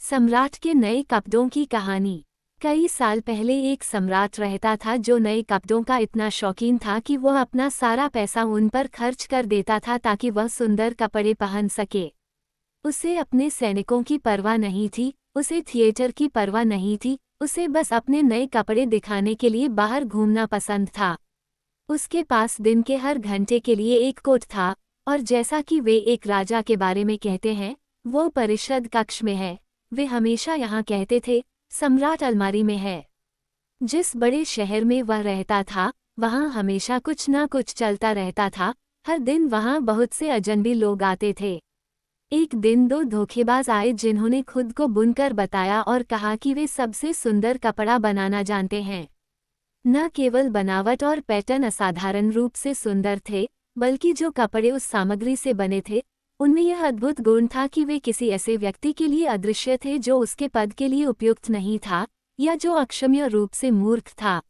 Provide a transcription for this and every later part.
सम्राट के नए कपड़ों की कहानी। कई साल पहले एक सम्राट रहता था जो नए कपड़ों का इतना शौकीन था कि वह अपना सारा पैसा उन पर खर्च कर देता था ताकि वह सुंदर कपड़े पहन सके। उसे अपने सैनिकों की परवाह नहीं थी, उसे थिएटर की परवाह नहीं थी, उसे बस अपने नए कपड़े दिखाने के लिए बाहर घूमना पसंद था। उसके पास दिन के हर घंटे के लिए एक कोट था, और जैसा कि वे एक राजा के बारे में कहते हैं, वो परिषद कक्ष में है। वे हमेशा यहाँ कहते थे, सम्राट अलमारी में है। जिस बड़े शहर में वह रहता था, वहाँ हमेशा कुछ ना कुछ चलता रहता था। हर दिन वहाँ बहुत से अजनबी लोग आते थे। एक दिन दो धोखेबाज आए जिन्होंने खुद को बुनकर बताया और कहा कि वे सबसे सुंदर कपड़ा बनाना जानते हैं। न केवल बनावट और पैटर्न असाधारण रूप से सुंदर थे, बल्कि जो कपड़े उस सामग्री से बने थे, उनमें यह अद्भुत गुण था कि वे किसी ऐसे व्यक्ति के लिए अदृश्य थे जो उसके पद के लिए उपयुक्त नहीं था, या जो अक्षम्य रूप से मूर्ख था।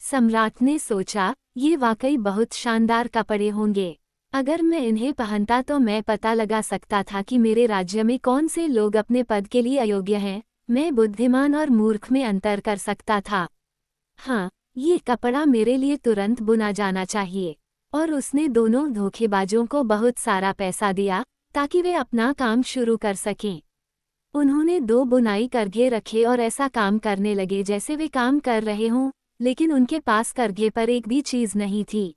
सम्राट ने सोचा, ये वाकई बहुत शानदार कपड़े होंगे। अगर मैं इन्हें पहनता तो मैं पता लगा सकता था कि मेरे राज्य में कौन से लोग अपने पद के लिए अयोग्य हैं। मैं बुद्धिमान और मूर्ख में अंतर कर सकता था। हाँ, ये कपड़ा मेरे लिए तुरंत बुना जाना चाहिए। और उसने दोनों धोखेबाजों को बहुत सारा पैसा दिया ताकि वे अपना काम शुरू कर सकें। उन्होंने दो बुनाई करघे रखे और ऐसा काम करने लगे जैसे वे काम कर रहे हों, लेकिन उनके पास करघे पर एक भी चीज नहीं थी।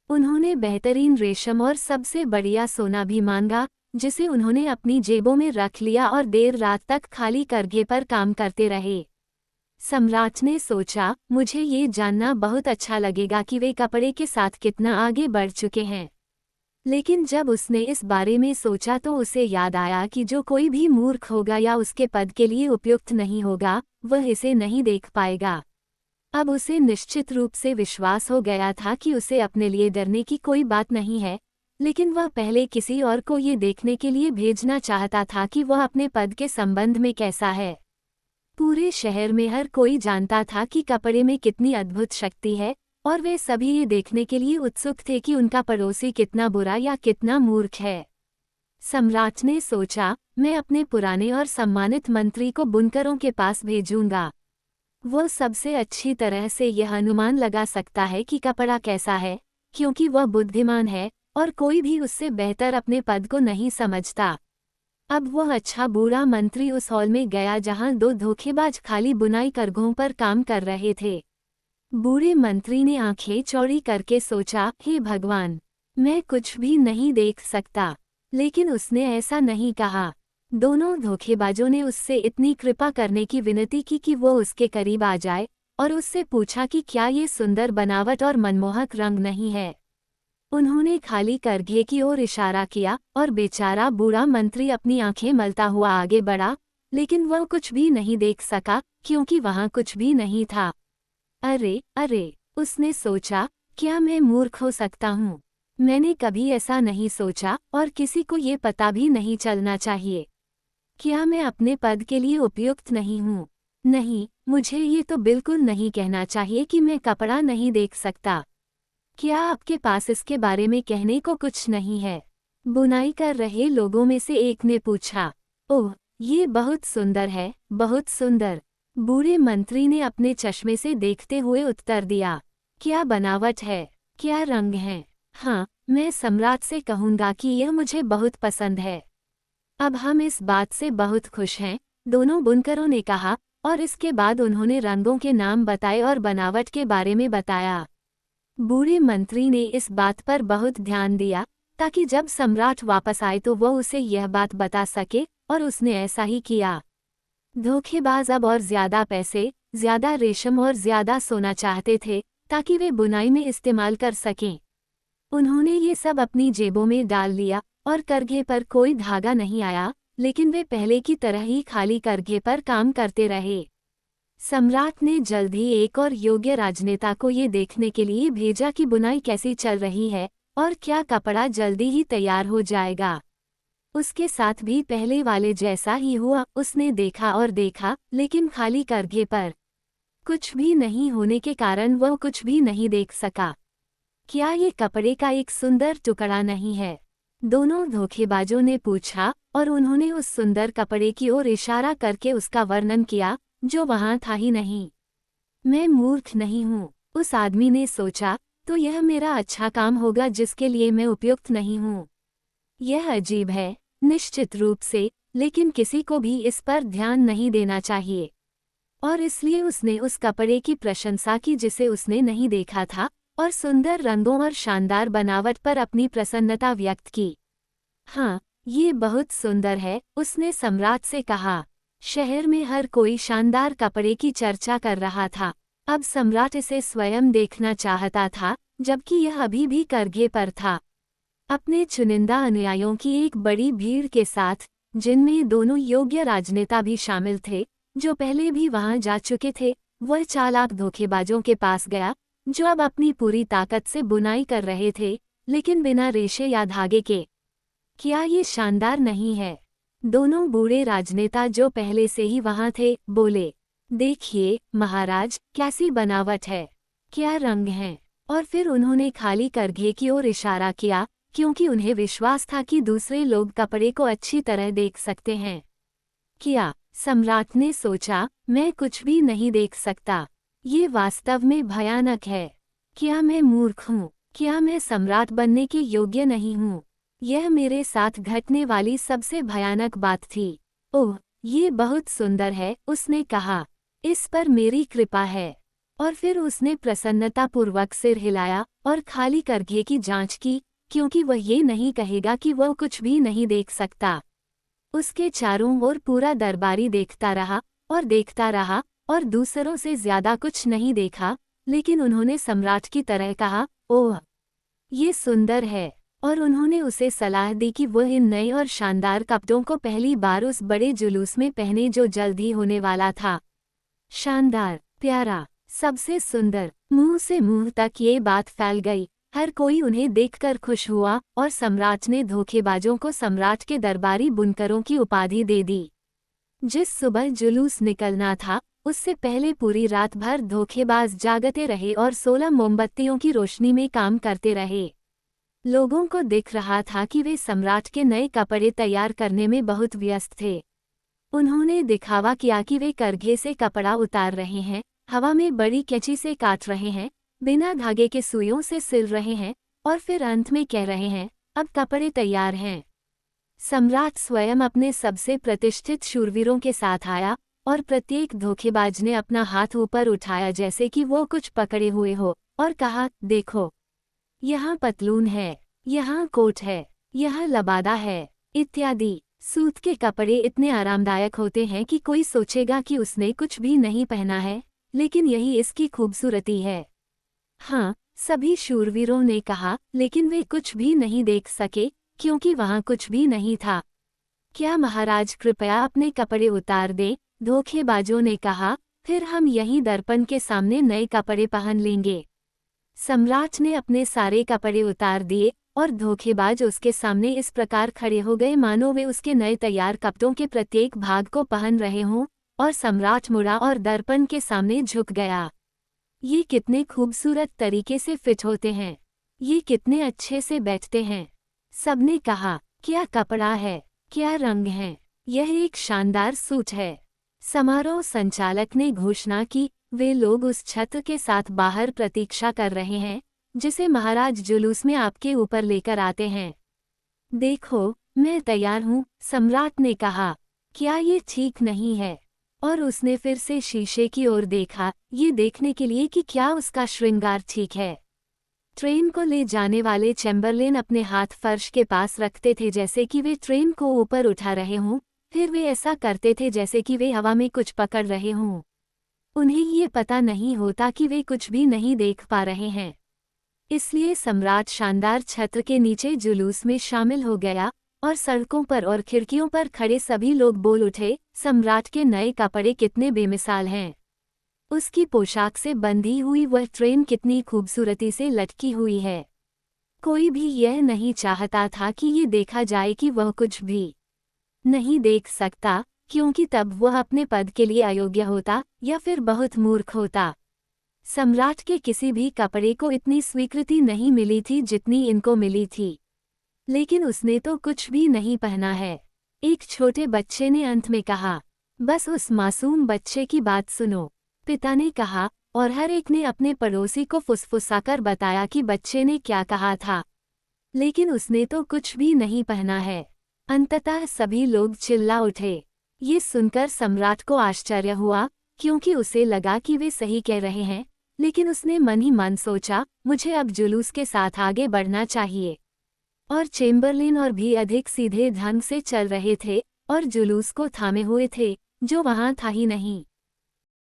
उन्होंने बेहतरीन रेशम और सबसे बढ़िया सोना भी मांगा, जिसे उन्होंने अपनी जेबों में रख लिया और देर रात तक खाली करघे पर काम करते रहे। सम्राट ने सोचा, मुझे ये जानना बहुत अच्छा लगेगा कि वे कपड़े के साथ कितना आगे बढ़ चुके हैं। लेकिन जब उसने इस बारे में सोचा तो उसे याद आया कि जो कोई भी मूर्ख होगा या उसके पद के लिए उपयुक्त नहीं होगा, वह इसे नहीं देख पाएगा। अब उसे निश्चित रूप से विश्वास हो गया था कि उसे अपने लिए डरने की कोई बात नहीं है, लेकिन वह पहले किसी और को ये देखने के लिए भेजना चाहता था कि वह अपने पद के संबंध में कैसा है। पूरे शहर में हर कोई जानता था कि कपड़े में कितनी अद्भुत शक्ति है, और वे सभी ये देखने के लिए उत्सुक थे कि उनका पड़ोसी कितना बुरा या कितना मूर्ख है। सम्राट ने सोचा, मैं अपने पुराने और सम्मानित मंत्री को बुनकरों के पास भेजूंगा। वो सबसे अच्छी तरह से यह अनुमान लगा सकता है कि कपड़ा कैसा है, क्योंकि वह बुद्धिमान है और कोई भी उससे बेहतर अपने पद को नहीं समझता। अब वह अच्छा बूढ़ा मंत्री उस हॉल में गया जहां दो धोखेबाज खाली बुनाई करघों पर काम कर रहे थे। बूढ़े मंत्री ने आंखें चौड़ी करके सोचा, हे भगवान, मैं कुछ भी नहीं देख सकता। लेकिन उसने ऐसा नहीं कहा। दोनों धोखेबाजों ने उससे इतनी कृपा करने की विनती की कि वो उसके करीब आ जाए और उससे पूछा कि क्या ये सुंदर बनावट और मनमोहक रंग नहीं है। उन्होंने खाली करघे की ओर इशारा किया और बेचारा बूढ़ा मंत्री अपनी आंखें मलता हुआ आगे बढ़ा, लेकिन वह कुछ भी नहीं देख सका क्योंकि वहां कुछ भी नहीं था। अरे अरे, उसने सोचा, क्या मैं मूर्ख हो सकता हूँ? मैंने कभी ऐसा नहीं सोचा और किसी को ये पता भी नहीं चलना चाहिए। क्या मैं अपने पद के लिए उपयुक्त नहीं हूँ? नहीं, मुझे ये तो बिल्कुल नहीं कहना चाहिए कि मैं कपड़ा नहीं देख सकता। क्या आपके पास इसके बारे में कहने को कुछ नहीं है? बुनाई कर रहे लोगों में से एक ने पूछा। ओह, ये बहुत सुंदर है, बहुत सुंदर। बूढ़े मंत्री ने अपने चश्मे से देखते हुए उत्तर दिया। क्या बनावट है, क्या रंग है? हाँ, मैं सम्राट से कहूँगा कि यह मुझे बहुत पसंद है। अब हम इस बात से बहुत खुश हैं, दोनों बुनकरों ने कहा, और इसके बाद उन्होंने रंगों के नाम बताए और बनावट के बारे में बताया। बूढ़े मंत्री ने इस बात पर बहुत ध्यान दिया ताकि जब सम्राट वापस आए तो वह उसे यह बात बता सके, और उसने ऐसा ही किया। धोखेबाज अब और ज्यादा पैसे, ज्यादा रेशम और ज्यादा सोना चाहते थे ताकि वे बुनाई में इस्तेमाल कर सकें। उन्होंने ये सब अपनी जेबों में डाल लिया और करघे पर कोई धागा नहीं आया, लेकिन वे पहले की तरह ही खाली करघे पर काम करते रहे। सम्राट ने जल्द ही एक और योग्य राजनेता को ये देखने के लिए भेजा कि बुनाई कैसी चल रही है और क्या कपड़ा जल्दी ही तैयार हो जाएगा। उसके साथ भी पहले वाले जैसा ही हुआ। उसने देखा और देखा, लेकिन खाली करघे पर कुछ भी नहीं होने के कारण वह कुछ भी नहीं देख सका। क्या ये कपड़े का एक सुंदर टुकड़ा नहीं है? दोनों धोखेबाजों ने पूछा, और उन्होंने उस सुंदर कपड़े की ओर इशारा करके उसका वर्णन किया, जो वहां था ही नहीं। मैं मूर्ख नहीं हूँ, उस आदमी ने सोचा, तो यह मेरा अच्छा काम होगा जिसके लिए मैं उपयुक्त नहीं हूँ। यह अजीब है, निश्चित रूप से, लेकिन किसी को भी इस पर ध्यान नहीं देना चाहिए। और इसलिए उसने उस कपड़े की प्रशंसा की जिसे उसने नहीं देखा था, और सुंदर रंगों और शानदार बनावट पर अपनी प्रसन्नता व्यक्त की। हाँ, ये बहुत सुंदर है, उसने सम्राट से कहा। शहर में हर कोई शानदार कपड़े की चर्चा कर रहा था। अब सम्राट इसे स्वयं देखना चाहता था, जबकि यह अभी भी करघे पर था। अपने चुनिंदा अनुयायियों की एक बड़ी भीड़ के साथ, जिनमें दोनों योग्य राजनेता भी शामिल थे, जो पहले भी वहां जा चुके थे, वह चालाक धोखेबाजों के पास गया, जो अब अपनी पूरी ताकत से बुनाई कर रहे थे, लेकिन बिना रेशे या धागे के। क्या ये शानदार नहीं है? दोनों बूढ़े राजनेता जो पहले से ही वहां थे, बोले, देखिए महाराज, कैसी बनावट है, क्या रंग हैं। और फिर उन्होंने खाली करघे की ओर इशारा किया, क्योंकि उन्हें विश्वास था कि दूसरे लोग कपड़े को अच्छी तरह देख सकते हैं। क्या? सम्राट ने सोचा, मैं कुछ भी नहीं देख सकता। ये वास्तव में भयानक है। क्या मैं मूर्ख हूँ? क्या मैं सम्राट बनने के योग्य नहीं हूँ? यह मेरे साथ घटने वाली सबसे भयानक बात थी। ओह, ये बहुत सुंदर है, उसने कहा। इस पर मेरी कृपा है। और फिर उसने प्रसन्नतापूर्वक सिर हिलाया और खाली करघे की जांच की, क्योंकि वह ये नहीं कहेगा कि वह कुछ भी नहीं देख सकता। उसके चारों ओर पूरा दरबारी देखता रहा और दूसरों से ज्यादा कुछ नहीं देखा, लेकिन उन्होंने सम्राट की तरह कहा, ओह, ये सुंदर है। और उन्होंने उसे सलाह दी कि वह इन नए और शानदार कपड़ों को पहली बार उस बड़े जुलूस में पहने जो जल्द ही होने वाला था। शानदार, प्यारा, सबसे सुंदर। मुंह से मुंह तक ये बात फैल गई। हर कोई उन्हें देखकर खुश हुआ और सम्राट ने धोखेबाजों को सम्राट के दरबारी बुनकरों की उपाधि दे दी। जिस सुबह जुलूस निकलना था, उससे पहले पूरी रात भर धोखेबाज जागते रहे और 16 मोमबत्तियों की रोशनी में काम करते रहे। लोगों को दिख रहा था कि वे सम्राट के नए कपड़े तैयार करने में बहुत व्यस्त थे। उन्होंने दिखावा किया कि वे करघे से कपड़ा उतार रहे हैं, हवा में बड़ी कैंची से काट रहे हैं, बिना धागे के सुइयों से सिल रहे हैं, और फिर अंत में कह रहे हैं, अब कपड़े तैयार हैं। सम्राट स्वयं अपने सबसे प्रतिष्ठित शूरवीरों के साथ आया, और प्रत्येक धोखेबाज ने अपना हाथ ऊपर उठाया जैसे कि वो कुछ पकड़े हुए हो, और कहा, देखो, यहाँ पतलून है, यहाँ कोट है, यहाँ लबादा है, इत्यादि। सूत के कपड़े इतने आरामदायक होते हैं कि कोई सोचेगा कि उसने कुछ भी नहीं पहना है, लेकिन यही इसकी खूबसूरती है। हाँ, सभी शूरवीरों ने कहा, लेकिन वे कुछ भी नहीं देख सके, क्योंकि वहां कुछ भी नहीं था। क्या महाराज कृपया अपने कपड़े उतार दें, धोखेबाजों ने कहा, फिर हम यहीं दर्पण के सामने नए कपड़े पहन लेंगे। सम्राट ने अपने सारे कपड़े उतार दिए, और धोखेबाज उसके सामने इस प्रकार खड़े हो गए मानो वे उसके नए तैयार कपड़ों के प्रत्येक भाग को पहन रहे हों, और सम्राट मुड़ा और दर्पण के सामने झुक गया। ये कितने खूबसूरत तरीके से फिट होते हैं, ये कितने अच्छे से बैठते हैं। सबने कहा, क्या कपड़ा है, क्या रंग है, यह एक शानदार सूट है। समारोह संचालक ने घोषणा की, वे लोग उस छत्र के साथ बाहर प्रतीक्षा कर रहे हैं, जिसे महाराज जुलूस में आपके ऊपर लेकर आते हैं। देखो, मैं तैयार हूँ, सम्राट ने कहा। क्या ये ठीक नहीं है? और उसने फिर से शीशे की ओर देखा, ये देखने के लिए कि क्या उसका श्रृंगार ठीक है। ट्रेन को ले जाने वाले चैम्बरलेन अपने हाथ फर्श के पास रखते थे जैसे कि वे ट्रेन को ऊपर उठा रहे हों, फिर वे ऐसा करते थे जैसे कि वे हवा में कुछ पकड़ रहे हों। उन्हें ये पता नहीं होता कि वे कुछ भी नहीं देख पा रहे हैं। इसलिए सम्राट शानदार छत्र के नीचे जुलूस में शामिल हो गया, और सड़कों पर और खिड़कियों पर खड़े सभी लोग बोल उठे, सम्राट के नए कपड़े कितने बेमिसाल हैं। उसकी पोशाक से बंधी हुई वह ट्रेन कितनी खूबसूरती से लटकी हुई है। कोई भी यह नहीं चाहता था कि ये देखा जाए कि वह कुछ भी नहीं देख सकता, क्योंकि तब वह अपने पद के लिए अयोग्य होता या फिर बहुत मूर्ख होता। सम्राट के किसी भी कपड़े को इतनी स्वीकृति नहीं मिली थी जितनी इनको मिली थी। लेकिन उसने तो कुछ भी नहीं पहना है। एक छोटे बच्चे ने अंत में कहा। बस उस मासूम बच्चे की बात सुनो, पिता ने कहा, और हर एक ने अपने पड़ोसी को फुसफुसाकर बताया कि बच्चे ने क्या कहा था। लेकिन उसने तो कुछ भी नहीं पहना है। अंततः सभी लोग चिल्ला उठे। ये सुनकर सम्राट को आश्चर्य हुआ, क्योंकि उसे लगा कि वे सही कह रहे हैं, लेकिन उसने मन ही मन सोचा, मुझे अब जुलूस के साथ आगे बढ़ना चाहिए। और चेम्बरलिन और भी अधिक सीधे ढंग से चल रहे थे, और जुलूस को थामे हुए थे, जो वहां था ही नहीं।